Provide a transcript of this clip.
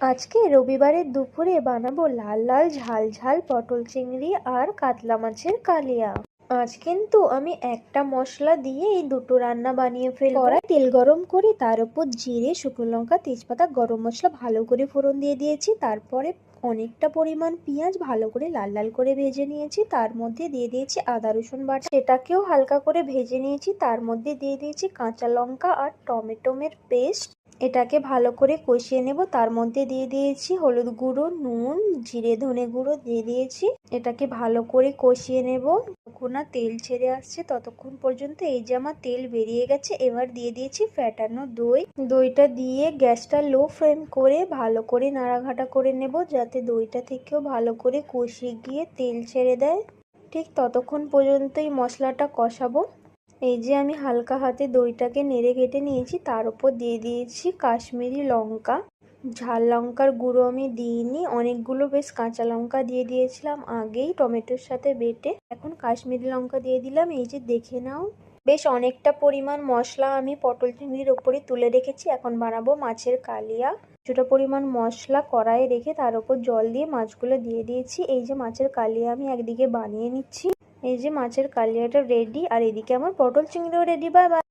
আজকে রবিবারের দুপুরে বানাবো লাল লাল ঝাল ঝাল পটল চিংড়ি আর কাতলা মাছের কালিয়া। আজ কিন্তু আমি একটা মশলা দিয়ে এই দুটো রান্না বানিয়ে ফেলবো। কড়াই তেল গরম করে তার উপর জিরে, শুকনো লঙ্কা, তেজপাতা, গরম মশলা ভালো করে ফোড়ন দিয়ে দিয়েছি। তারপরে অনেকটা পরিমাণ পেঁয়াজ ভালো করে লাল লাল করে ভেজে নিয়েছি। তার মধ্যে দিয়ে দিয়েছি আদা রসুন বাটা, সেটাকেও হালকা করে ভেজে নিয়েছি। তার মধ্যে দিয়ে দিয়েছি কাঁচা লঙ্কা আর টমেটোমের পেস্ট। এটাকে ভালো করে কষিয়ে নেব। তার মধ্যে দিয়ে দিয়েছি হলুদ গুঁড়ো, নুন, জিরে ধনে গুঁড়ো দিয়ে দিয়েছি। এটাকে ভালো করে কষিয়ে নেব যতক্ষণ না তেল ছেড়ে আসছে ততক্ষণ পর্যন্ত। এই যে আমার তেল বেরিয়ে গেছে। এবার দিয়ে দিয়েছি ফ্যাটানো দই। দইটা দিয়ে গ্যাসটা লো ফ্লেম করে ভালো করে নাড়াঘাটা করে নেব যাতে দইটা থেকেও ভালো করে কষিয়ে গিয়ে তেল ছেড়ে দেয়। ঠিক ততক্ষণ পর্যন্তই মশলাটা কষাবো। এই যে আমি হালকা হাতে দইটাকে নেড়ে কেটে নিয়েছি। তার উপর দিয়ে দিয়েছি কাশ্মীরি লঙ্কা। ঝাল লঙ্কার গুঁড়ো আমি দিইনি, অনেকগুলো বেশ কাঁচা লঙ্কা দিয়ে দিয়েছিলাম আগেই টমেটোর সাথে বেটে। এখন কাশ্মীরি লঙ্কা দিয়ে দিলাম। এই যে দেখে নাও, বেশ অনেকটা পরিমাণ মশলা আমি পটল চিংড়ির ওপরে তুলে রেখেছি। এখন বানাবো মাছের কালিয়া। কিছুটা পরিমাণ মশলা কড়াইয়ে রেখে তার উপর জল দিয়ে মাছগুলো দিয়ে দিয়েছি। এই যে মাছের কালিয়া আমি একদিকে বানিয়ে নিচ্ছি। এই যে মাছের কালিয়াটা রেডি, আর এদিকে আমার পটল চিংড়িও রেডি। Bye bye.